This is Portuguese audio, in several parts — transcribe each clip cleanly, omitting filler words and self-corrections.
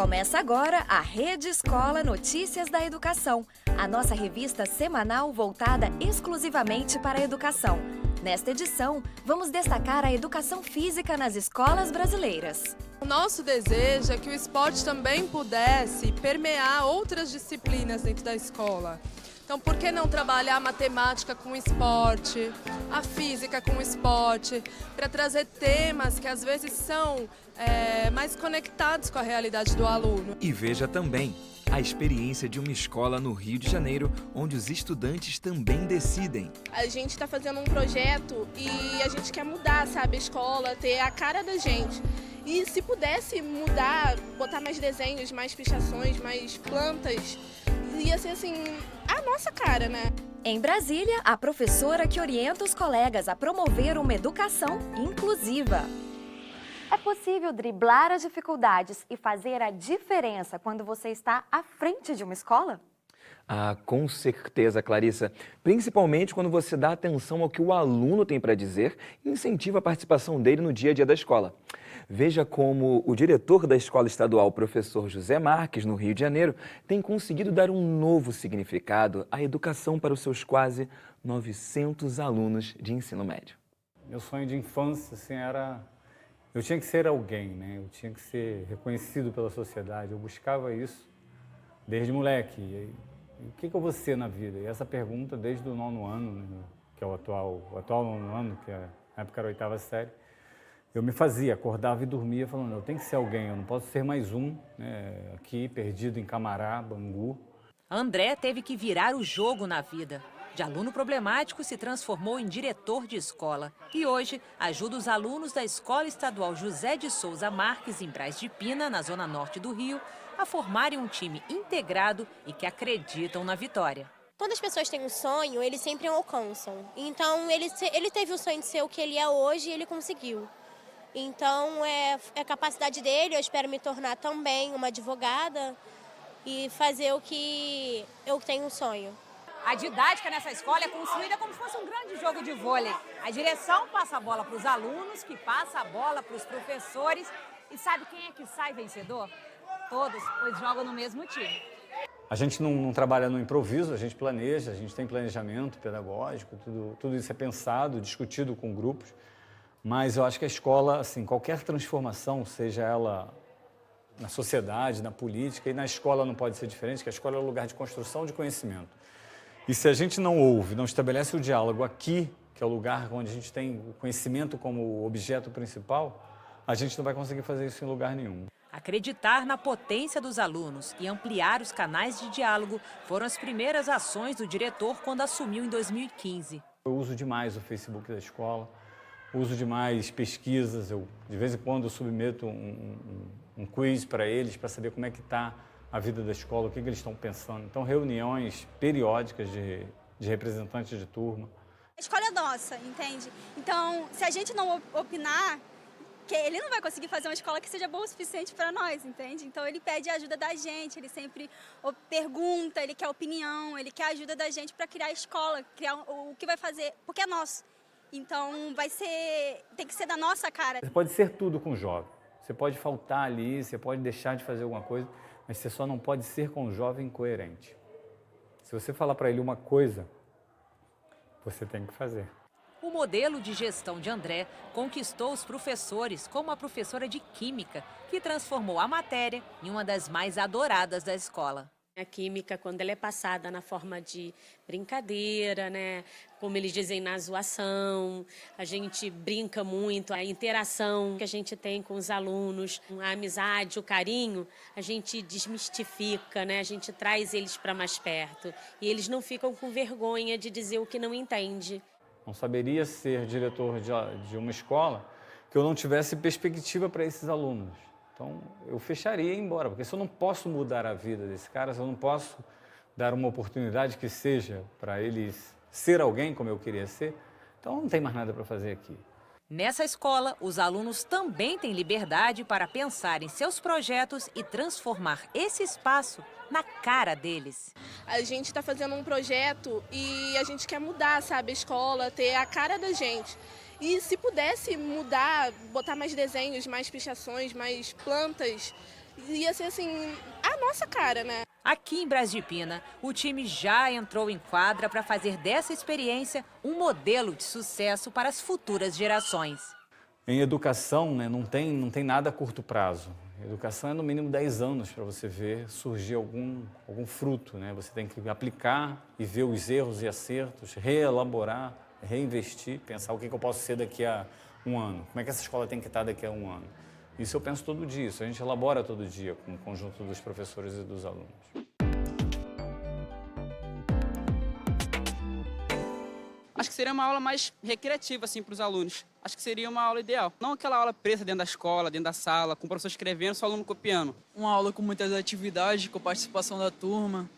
Começa agora a Rede Escola Notícias da Educação, a nossa revista semanal voltada exclusivamente para a educação. Nesta edição, vamos destacar a educação física nas escolas brasileiras. O nosso desejo é que o esporte também pudesse permear outras disciplinas dentro da escola. Então, por que não trabalhar a matemática com o esporte, a física com o esporte, para trazer temas que às vezes são mais conectados com a realidade do aluno. E veja também a experiência de uma escola no Rio de Janeiro, onde os estudantes também decidem. A gente está fazendo um projeto e a gente quer mudar, sabe, a escola, ter a cara da gente. E se pudesse mudar, botar mais desenhos, mais pichações, mais plantas, ia ser assim, a nossa cara, né? Em Brasília, a professora que orienta os colegas a promover uma educação inclusiva. É possível driblar as dificuldades e fazer a diferença quando você está à frente de uma escola? Ah, com certeza, Clarissa. Principalmente quando você dá atenção ao que o aluno tem para dizer e incentiva a participação dele no dia a dia da escola. Veja como o diretor da Escola Estadual, professor José Marques, no Rio de Janeiro, tem conseguido dar um novo significado à educação para os seus quase 900 alunos de ensino médio. Meu sonho de infância assim, era... Eu tinha que ser alguém, né? Eu tinha que ser reconhecido pela sociedade. Eu buscava isso desde moleque. E o que eu vou ser na vida? E essa pergunta desde o 9º ano, né? Que é o atual 9º ano, que na época era a 8ª série, eu me fazia, acordava e dormia falando, eu tenho que ser alguém, eu não posso ser mais um, né, aqui perdido em Camará, Bangu. André teve que virar o jogo na vida. De aluno problemático, se transformou em diretor de escola. E hoje ajuda os alunos da Escola Estadual José de Souza Marques, em Braz de Pina, na zona norte do Rio, a formarem um time integrado e que acreditam na vitória. Quando as pessoas têm um sonho, eles sempre alcançam. Então, ele teve o sonho de ser o que ele é hoje e ele conseguiu. Então, é a capacidade dele, eu espero me tornar também uma advogada e fazer o que eu tenho um sonho. A didática nessa escola é construída como se fosse um grande jogo de vôlei. A direção passa a bola para os alunos, que passa a bola para os professores. E sabe quem é que sai vencedor? Todos, pois jogam no mesmo time. A gente não trabalha no improviso, a gente planeja, a gente tem planejamento pedagógico, tudo isso é pensado, discutido com grupos. Mas eu acho que a escola, assim, qualquer transformação, seja ela na sociedade, na política, e na escola não pode ser diferente, que a escola é um lugar de construção de conhecimento. E se a gente não ouve, não estabelece o diálogo aqui, que é o lugar onde a gente tem o conhecimento como objeto principal, a gente não vai conseguir fazer isso em lugar nenhum. Acreditar na potência dos alunos e ampliar os canais de diálogo foram as primeiras ações do diretor quando assumiu em 2015. Eu uso demais o Facebook da escola, uso demais pesquisas, de vez em quando eu submeto um quiz para eles, para saber como é que está a vida da escola, o que eles estão pensando. Então, reuniões periódicas de representantes de turma. A escola é nossa, entende? Então, se a gente não opinar, que ele não vai conseguir fazer uma escola que seja boa o suficiente para nós, entende? Então, ele pede a ajuda da gente, ele sempre pergunta, ele quer opinião, ele quer a ajuda da gente para criar a escola, criar o que vai fazer, porque é nosso. Então, tem que ser da nossa cara. Você pode ser tudo com o jovem. Você pode faltar ali, você pode deixar de fazer alguma coisa, mas você só não pode ser com o jovem coerente. Se você falar para ele uma coisa, você tem que fazer. O modelo de gestão de André conquistou os professores, como a professora de Química, que transformou a matéria em uma das mais adoradas da escola. A química, quando ela é passada na forma de brincadeira, né? Como eles dizem, na zoação, a gente brinca muito, a interação que a gente tem com os alunos, a amizade, o carinho, a gente desmistifica, né? A gente traz eles para mais perto e eles não ficam com vergonha de dizer o que não entende. Não saberia ser diretor de uma escola que eu não tivesse perspectiva para esses alunos. Então, eu fecharia e ia embora, porque se eu não posso mudar a vida desse cara, se eu não posso dar uma oportunidade que seja para eles ser alguém como eu queria ser, então não tem mais nada para fazer aqui. Nessa escola, os alunos também têm liberdade para pensar em seus projetos e transformar esse espaço na cara deles. A gente está fazendo um projeto e a gente quer mudar, sabe, a escola, ter a cara da gente. E se pudesse mudar, botar mais desenhos, mais pichações, mais plantas, ia ser assim, a nossa cara, né? Aqui em Braz de Pina, o time já entrou em quadra para fazer dessa experiência um modelo de sucesso para as futuras gerações. Em educação, né, não tem nada a curto prazo. Educação é no mínimo 10 anos para você ver surgir algum fruto, né? Você tem que aplicar e ver os erros e acertos, reelaborar, reinvestir, pensar o que eu posso ser daqui a um ano, como é que essa escola tem que estar daqui a um ano. Isso eu penso todo dia, isso a gente elabora todo dia com o conjunto dos professores e dos alunos. Acho que seria uma aula mais recreativa assim, para os alunos. Acho que seria uma aula ideal. Não aquela aula presa dentro da escola, dentro da sala, com o professor escrevendo, só o aluno copiando. Uma aula com muitas atividades, com participação da turma,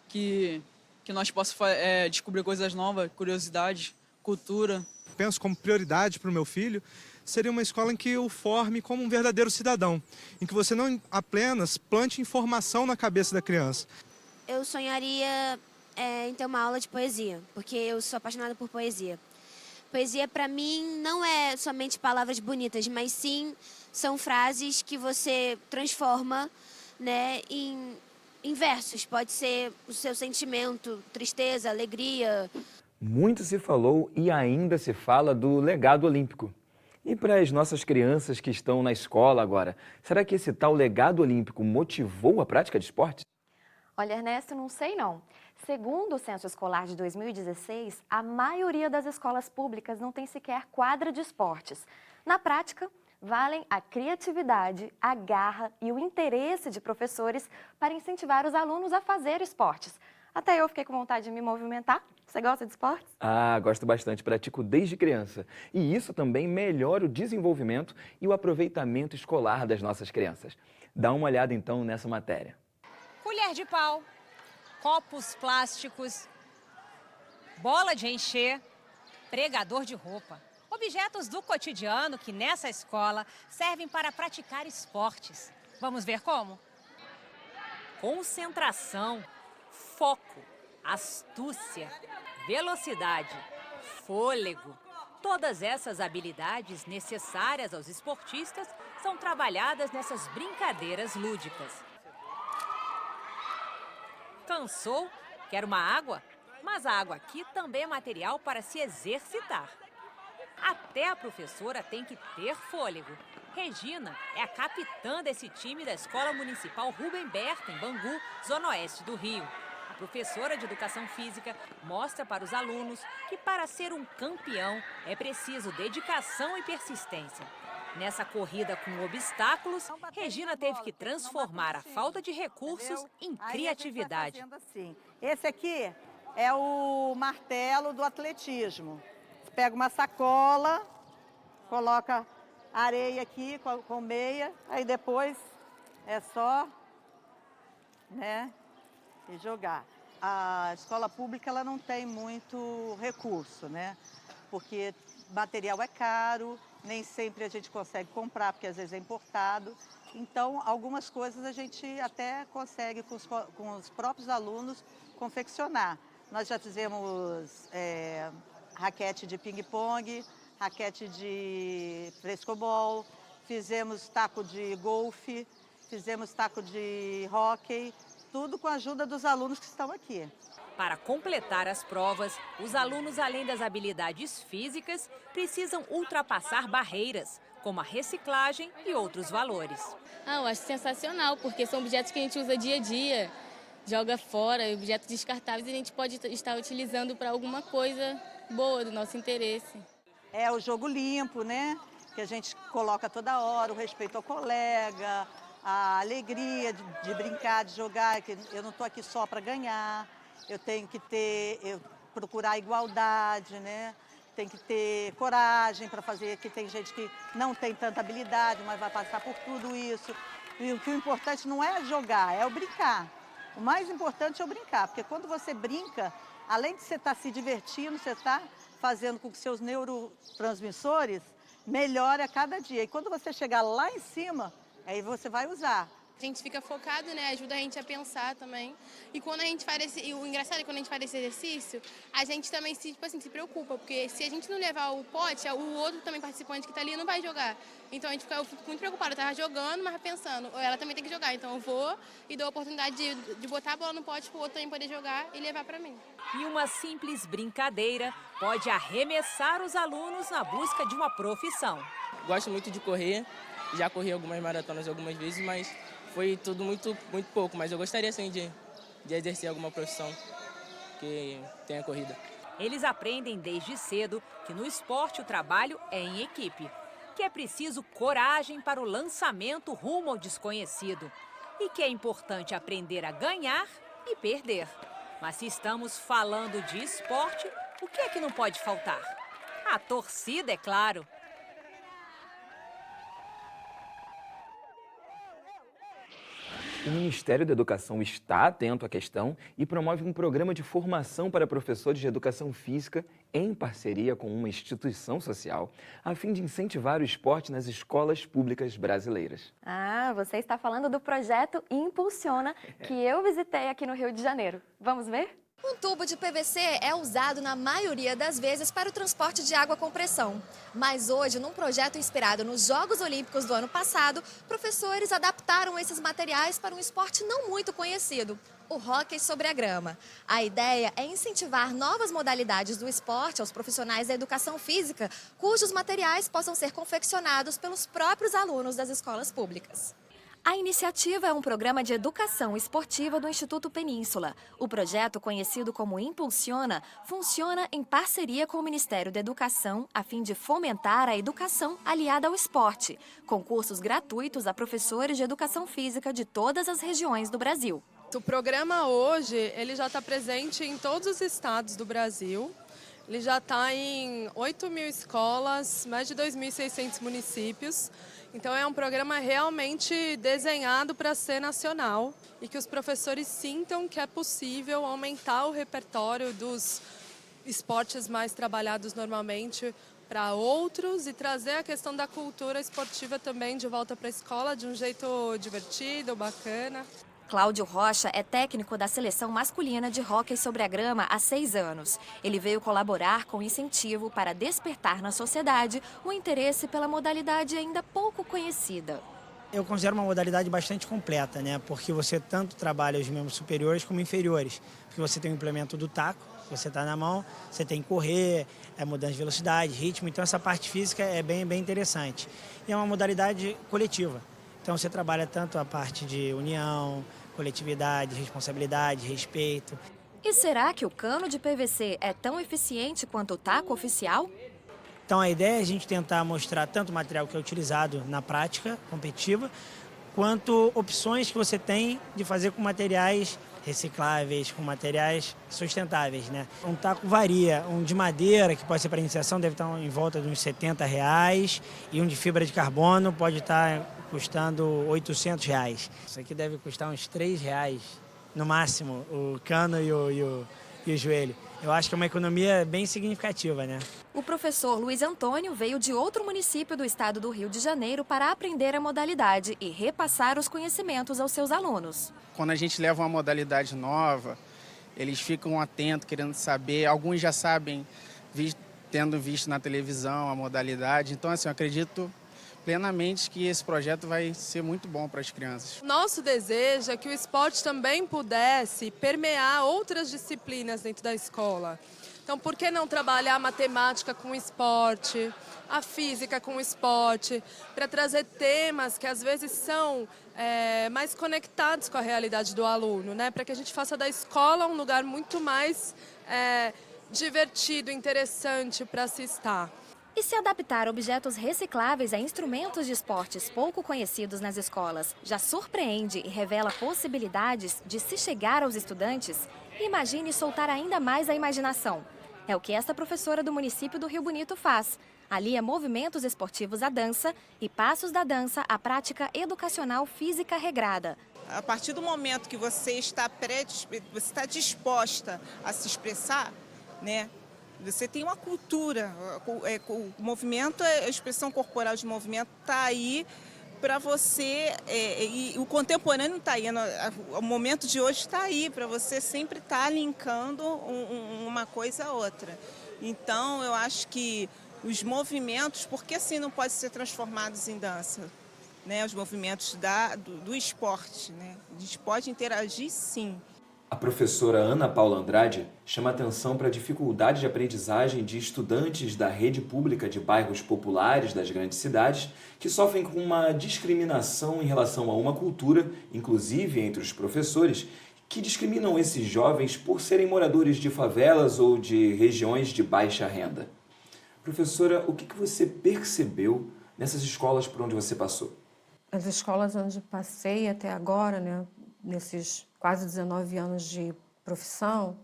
que nós possamos descobrir coisas novas, curiosidades, cultura. Penso como prioridade para o meu filho, seria uma escola em que o forme como um verdadeiro cidadão, em que você não apenas plante informação na cabeça da criança. Eu sonharia em ter uma aula de poesia, porque eu sou apaixonada por poesia. Poesia, para mim, não é somente palavras bonitas, mas sim são frases que você transforma, né, em versos. Pode ser o seu sentimento, tristeza, alegria. Muito se falou e ainda se fala do legado olímpico. E para as nossas crianças que estão na escola agora, será que esse tal legado olímpico motivou a prática de esportes? Olha, Ernesto, não sei não. Segundo o Censo Escolar de 2016, a maioria das escolas públicas não tem sequer quadra de esportes. Na prática, valem a criatividade, a garra e o interesse de professores para incentivar os alunos a fazer esportes. Até eu fiquei com vontade de me movimentar. Você gosta de esportes? Ah, gosto bastante, pratico desde criança. E isso também melhora o desenvolvimento e o aproveitamento escolar das nossas crianças. Dá uma olhada então nessa matéria. Colher de pau, copos plásticos, bola de encher, pregador de roupa. Objetos do cotidiano que nessa escola servem para praticar esportes. Vamos ver como? Concentração, foco, astúcia, velocidade, fôlego. Todas essas habilidades necessárias aos esportistas são trabalhadas nessas brincadeiras lúdicas. Cansou? Quer uma água? Mas a água aqui também é material para se exercitar. Até a professora tem que ter fôlego. Regina é a capitã desse time da Escola Municipal Rubem Berta, em Bangu, zona oeste do Rio. A professora de Educação Física mostra para os alunos que para ser um campeão é preciso dedicação e persistência. Nessa corrida com obstáculos, Regina teve que transformar a falta de recursos em criatividade. Esse aqui é o martelo do atletismo. Você pega uma sacola, coloca areia aqui com meia, aí depois é só, né, e jogar. A escola pública ela não tem muito recurso, né? Porque material é caro, nem sempre a gente consegue comprar, porque às vezes é importado. Então, algumas coisas a gente até consegue, com os próprios alunos, confeccionar. Nós já fizemos raquete de ping-pong, raquete de frescobol, fizemos taco de golfe, fizemos taco de hóquei, tudo com a ajuda dos alunos que estão aqui. Para completar as provas, os alunos, além das habilidades físicas, precisam ultrapassar barreiras, como a reciclagem e outros valores. Eu acho sensacional, porque são objetos que a gente usa dia a dia, joga fora, objetos descartáveis, e a gente pode estar utilizando para alguma coisa boa do nosso interesse. É o jogo limpo, né? Que a gente coloca toda hora, o respeito ao colega, a alegria de brincar, de jogar, que eu não estou aqui só para ganhar. Eu tenho que procurar a igualdade, né? Tem que ter coragem para fazer, que tem gente que não tem tanta habilidade, mas vai passar por tudo isso. E o que o importante não é jogar, é o brincar. O mais importante é o brincar, porque quando você brinca, além de você estar se divertindo, você está fazendo com que seus neurotransmissores melhorem a cada dia. E quando você chegar lá em cima, aí você vai usar A gente fica focado, né? Ajuda a gente a pensar também. E quando a gente faz o engraçado é que quando a gente faz esse exercício, a gente também se preocupa, porque se a gente não levar o pote, o outro também participante que tá ali não vai jogar. Então eu fico muito preocupada, eu tava jogando, mas pensando, ela também tem que jogar, então eu vou e dou a oportunidade de botar a bola no pote pro outro também poder jogar e levar para mim. E uma simples brincadeira pode arremessar os alunos na busca de uma profissão. Gosto muito de correr, já corri algumas maratonas algumas vezes, mas foi tudo muito pouco. Mas eu gostaria sim de exercer alguma profissão que tenha corrida. Eles aprendem desde cedo que no esporte o trabalho é em equipe, que é preciso coragem para o lançamento rumo ao desconhecido e que é importante aprender a ganhar e perder. Mas se estamos falando de esporte, o que é que não pode faltar? A torcida, é claro. O Ministério da Educação está atento à questão e promove um programa de formação para professores de educação física em parceria com uma instituição social, a fim de incentivar o esporte nas escolas públicas brasileiras. Ah, você está falando do projeto Impulsiona, que eu visitei aqui no Rio de Janeiro. Vamos ver? Um tubo de PVC é usado na maioria das vezes para o transporte de água com pressão. Mas hoje, num projeto inspirado nos Jogos Olímpicos do ano passado, professores adaptaram esses materiais para um esporte não muito conhecido, o hóquei sobre a grama. A ideia é incentivar novas modalidades do esporte aos profissionais da educação física, cujos materiais possam ser confeccionados pelos próprios alunos das escolas públicas. A iniciativa é um programa de educação esportiva do Instituto Península. O projeto, conhecido como Impulsiona, funciona em parceria com o Ministério da Educação a fim de fomentar a educação aliada ao esporte, com cursos gratuitos a professores de educação física de todas as regiões do Brasil. O programa hoje ele já está presente em todos os estados do Brasil. Ele já está em 8.000 escolas, mais de 2.600 municípios. Então é um programa realmente desenhado para ser nacional e que os professores sintam que é possível aumentar o repertório dos esportes mais trabalhados normalmente para outros e trazer a questão da cultura esportiva também de volta para a escola de um jeito divertido, bacana. Cláudio Rocha é técnico da seleção masculina de hóquei sobre a grama há 6 anos. Ele veio colaborar com incentivo para despertar na sociedade o interesse pela modalidade ainda pouco conhecida. Eu considero uma modalidade bastante completa, né? Porque você tanto trabalha os membros superiores como inferiores. Porque você tem o implemento do taco, você está na mão, você tem que correr, mudança de velocidade, ritmo. Então essa parte física é bem interessante. E é uma modalidade coletiva. Então você trabalha tanto a parte de união, coletividade, responsabilidade, respeito. E será que o cano de PVC é tão eficiente quanto o taco oficial? Então a ideia é a gente tentar mostrar tanto o material que é utilizado na prática competitiva, quanto opções que você tem de fazer com materiais recicláveis, com materiais sustentáveis, né? Um taco varia, um de madeira, que pode ser para iniciação, deve estar em volta de uns R$70, e um de fibra de carbono pode estar custando R$800. Isso aqui deve custar uns R$3, no máximo, o cano e o joelho. Eu acho que é uma economia bem significativa, né? O professor Luiz Antônio veio de outro município do estado do Rio de Janeiro para aprender a modalidade e repassar os conhecimentos aos seus alunos. Quando a gente leva uma modalidade nova, eles ficam atentos, querendo saber. Alguns já sabem, tendo visto na televisão a modalidade. Então, assim, eu acredito plenamente que esse projeto vai ser muito bom para as crianças. Nosso desejo é que o esporte também pudesse permear outras disciplinas dentro da escola. Então, por que não trabalhar a matemática com o esporte, a física com o esporte, para trazer temas que às vezes são mais conectados com a realidade do aluno, né? Para que a gente faça da escola um lugar muito mais divertido, interessante para se estar. E se adaptar objetos recicláveis a instrumentos de esportes pouco conhecidos nas escolas já surpreende e revela possibilidades de se chegar aos estudantes, imagine soltar ainda mais a imaginação. É o que esta professora do município do Rio Bonito faz. Alia movimentos esportivos à dança e passos da dança à prática educacional física regrada. A partir do momento que você está disposta a se expressar, né? Você tem uma cultura, o movimento, a expressão corporal de movimento está aí para você, e o contemporâneo está aí, o momento de hoje está aí, para você sempre estar linkando uma coisa a outra. Então, eu acho que os movimentos, porque assim não podem ser transformados em dança? Né? Os movimentos do esporte, né? A gente pode interagir, sim. A professora Ana Paula Andrade chama atenção para a dificuldade de aprendizagem de estudantes da rede pública de bairros populares das grandes cidades que sofrem com uma discriminação em relação a uma cultura, inclusive entre os professores, que discriminam esses jovens por serem moradores de favelas ou de regiões de baixa renda. Professora, o que você percebeu nessas escolas por onde você passou? As escolas onde passei até agora, né, nesses quase 19 anos de profissão,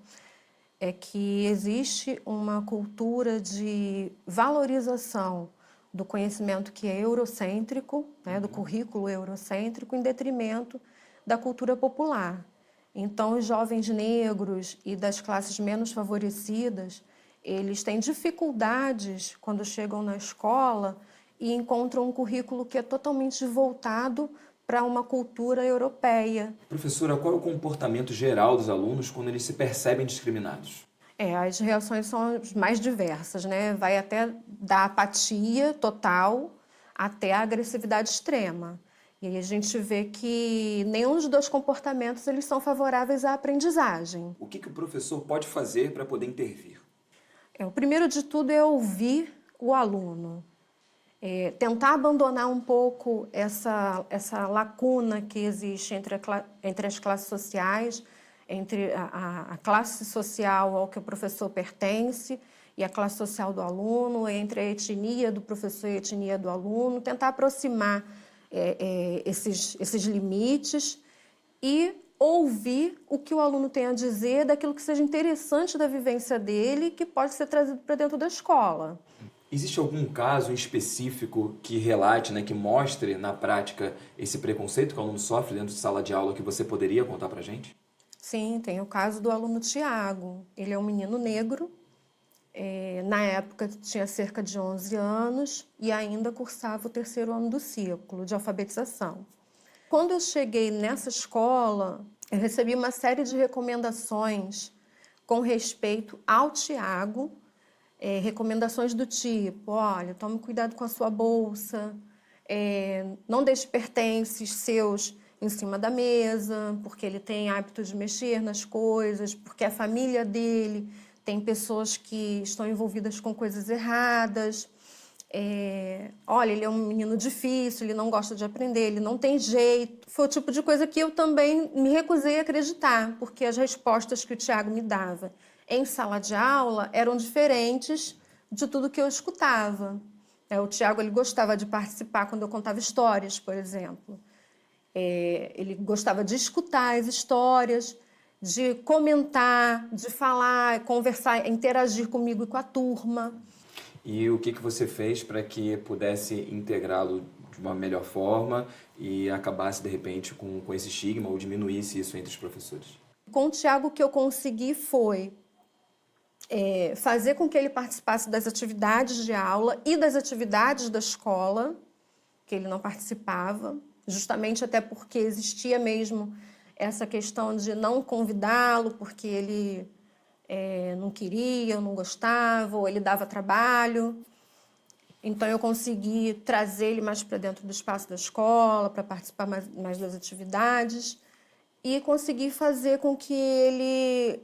é que existe uma cultura de valorização do conhecimento que é eurocêntrico, né, do currículo eurocêntrico, em detrimento da cultura popular. Então, os jovens negros e das classes menos favorecidas, eles têm dificuldades quando chegam na escola e encontram um currículo que é totalmente voltado para uma cultura europeia. Professora, qual é o comportamento geral dos alunos quando eles se percebem discriminados? As reações são as mais diversas, né? Vai até da apatia total até a agressividade extrema. E aí a gente vê que nenhum dos dois comportamentos eles são favoráveis à aprendizagem. O que o professor pode fazer para poder intervir? O primeiro de tudo é ouvir o aluno. Tentar abandonar um pouco essa lacuna que existe entre as classes sociais, entre a classe social ao que o professor pertence e a classe social do aluno, entre a etnia do professor e a etnia do aluno, tentar aproximar esses limites e ouvir o que o aluno tem a dizer daquilo que seja interessante da vivência dele e que pode ser trazido para dentro da escola. Existe algum caso específico que relate, né, que mostre na prática esse preconceito que o aluno sofre dentro de sala de aula que você poderia contar para a gente? Sim, tem o caso do aluno Tiago. Ele é um menino negro, na época tinha cerca de 11 anos e ainda cursava o 3º ano do ciclo de alfabetização. Quando eu cheguei nessa escola, eu recebi uma série de recomendações com respeito ao Tiago, recomendações do tipo, olha, tome cuidado com a sua bolsa, não deixe pertences seus em cima da mesa, porque ele tem hábito de mexer nas coisas, porque a família dele tem pessoas que estão envolvidas com coisas erradas. Olha, ele é um menino difícil, ele não gosta de aprender, ele não tem jeito. Foi o tipo de coisa que eu também me recusei a acreditar, porque as respostas que o Tiago me dava em sala de aula eram diferentes de tudo que eu escutava. O Tiago ele gostava de participar quando eu contava histórias, por exemplo. Ele gostava de escutar as histórias, de comentar, de falar, conversar, interagir comigo e com a turma. E o que você fez para que pudesse integrá-lo de uma melhor forma e acabasse, de repente, com esse estigma ou diminuísse isso entre os professores? Com o Tiago, o que eu consegui foi fazer com que ele participasse das atividades de aula e das atividades da escola, que ele não participava, justamente até porque existia mesmo essa questão de não convidá-lo, porque ele não queria, ou não gostava, ou ele dava trabalho. Então, eu consegui trazer ele mais para dentro do espaço da escola, para participar mais das atividades, e consegui fazer com que ele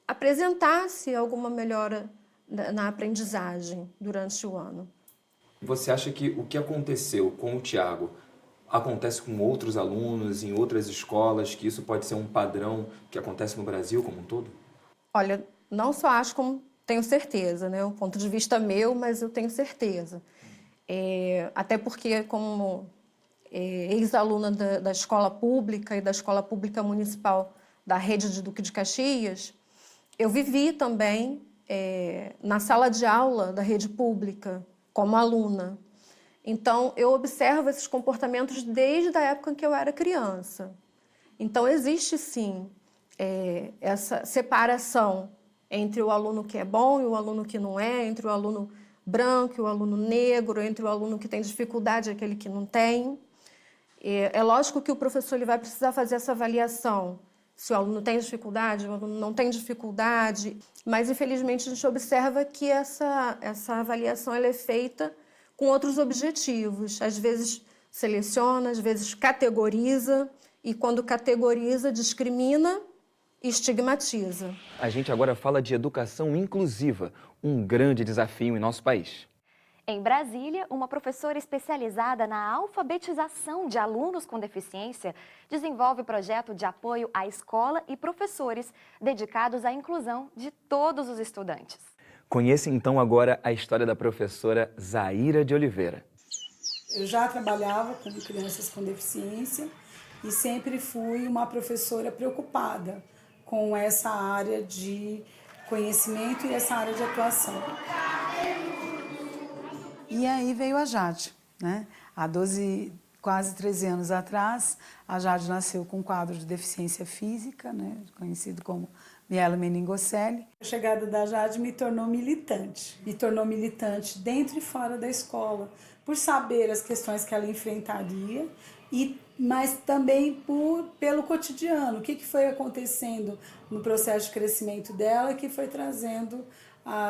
apresentasse alguma melhora na aprendizagem durante o ano. Você acha que o que aconteceu com o Tiago acontece com outros alunos, em outras escolas, que isso pode ser um padrão que acontece no Brasil como um todo? Olha, não só acho, como tenho certeza, né? Um ponto de vista meu, mas eu tenho certeza. Até porque, como ex-aluna da escola pública e da escola pública municipal da rede de Duque de Caxias, eu vivi também na sala de aula da rede pública, como aluna. Então, eu observo esses comportamentos desde a época em que eu era criança. Então, existe, sim, essa separação entre o aluno que é bom e o aluno que não é, entre o aluno branco e o aluno negro, entre o aluno que tem dificuldade e aquele que não tem. É lógico que o professor ele vai precisar fazer essa avaliação, se o aluno tem dificuldade, o aluno não tem dificuldade, mas infelizmente a gente observa que essa avaliação ela é feita com outros objetivos. Às vezes seleciona, às vezes categoriza, e quando categoriza, discrimina e estigmatiza. A gente agora fala de educação inclusiva, um grande desafio em nosso país. Em Brasília, uma professora especializada na alfabetização de alunos com deficiência desenvolve projeto de apoio à escola e professores dedicados à inclusão de todos os estudantes. Conheça então agora a história da professora Zaira de Oliveira. Eu já trabalhava com crianças com deficiência e sempre fui uma professora preocupada com essa área de conhecimento e essa área de atuação. E aí veio a Jade, né? Há quase 13 anos atrás, a Jade nasceu com um quadro de deficiência física, né? Conhecido como mielomeningocele. A chegada da Jade me tornou militante dentro e fora da escola, por saber as questões que ela enfrentaria, mas também pelo cotidiano, o que foi acontecendo no processo de crescimento dela, que foi trazendo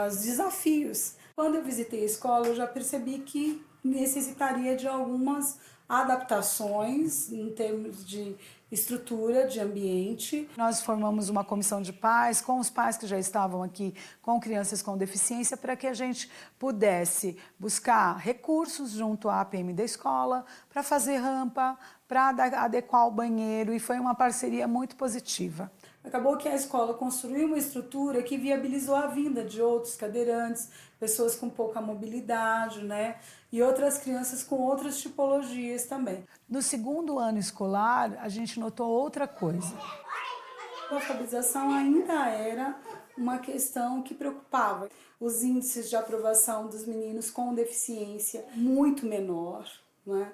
os desafios. Quando eu visitei a escola, eu já percebi que necessitaria de algumas adaptações em termos de estrutura, de ambiente. Nós formamos uma comissão de pais, com os pais que já estavam aqui com crianças com deficiência, para que a gente pudesse buscar recursos junto à APM da escola, para fazer rampa, para adequar o banheiro, e foi uma parceria muito positiva. Acabou que a escola construiu uma estrutura que viabilizou a vinda de outros cadeirantes, pessoas com pouca mobilidade, né? E outras crianças com outras tipologias também. No segundo ano escolar, a gente notou outra coisa. A alfabetização ainda era uma questão que preocupava. Os índices de aprovação dos meninos com deficiência muito menor, né?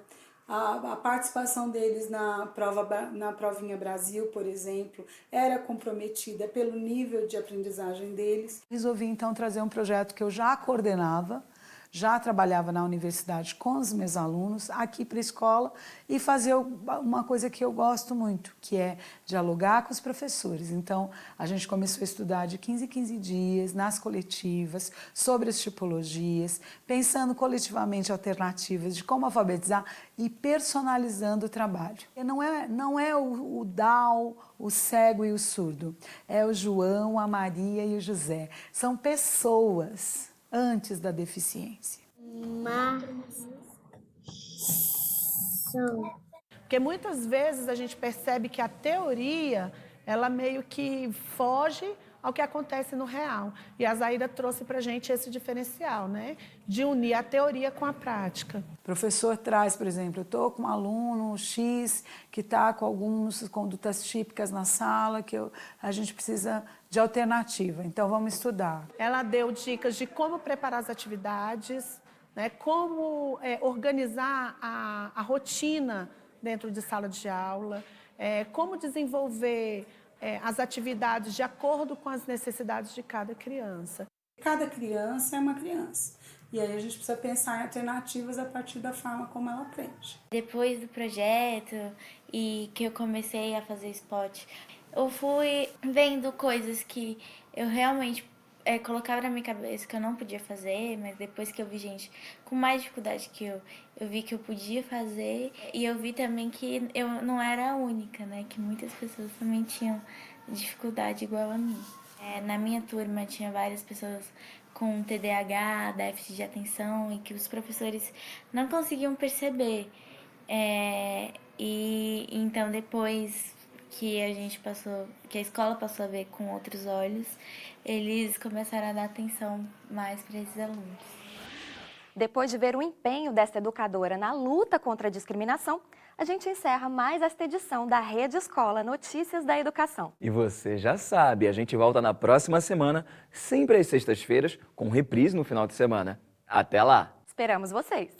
A participação deles na Provinha Brasil, por exemplo, era comprometida pelo nível de aprendizagem deles. Resolvi, então, trazer um projeto que eu já coordenava, já trabalhava na universidade com os meus alunos, aqui para a escola, e fazer uma coisa que eu gosto muito, que é dialogar com os professores. Então, a gente começou a estudar de 15 em 15 dias, nas coletivas, sobre as tipologias, pensando coletivamente alternativas de como alfabetizar e personalizando o trabalho. Não é o Down, o cego e o surdo, é o João, a Maria e o José. São pessoas antes da deficiência. Porque muitas vezes a gente percebe que a teoria, ela meio que foge ao que acontece no real. E a Zaira trouxe para a gente esse diferencial, né? De unir a teoria com a prática. O professor traz, por exemplo, eu estou com um aluno X que está com algumas condutas típicas na sala, que a gente precisa de alternativa, então vamos estudar. Ela deu dicas de como preparar as atividades, né? Como organizar a rotina dentro de sala de aula, como desenvolver as atividades de acordo com as necessidades de cada criança. Cada criança é uma criança. E aí a gente precisa pensar em alternativas a partir da forma como ela aprende. Depois do projeto e que eu comecei a fazer spot, eu fui vendo coisas que eu realmente colocava na minha cabeça que eu não podia fazer, mas depois que eu vi gente com mais dificuldade que eu vi que eu podia fazer, e eu vi também que eu não era a única, né? Que muitas pessoas também tinham dificuldade igual a mim. Na minha turma tinha várias pessoas com TDAH, déficit de atenção, e que os professores não conseguiam perceber. E então depois que a escola passou a ver com outros olhos, eles começaram a dar atenção mais para esses alunos. Depois de ver o empenho desta educadora na luta contra a discriminação, a gente encerra mais esta edição da Rede Escola Notícias da Educação. E você já sabe, a gente volta na próxima semana, sempre às sextas-feiras, com reprise no final de semana. Até lá! Esperamos vocês!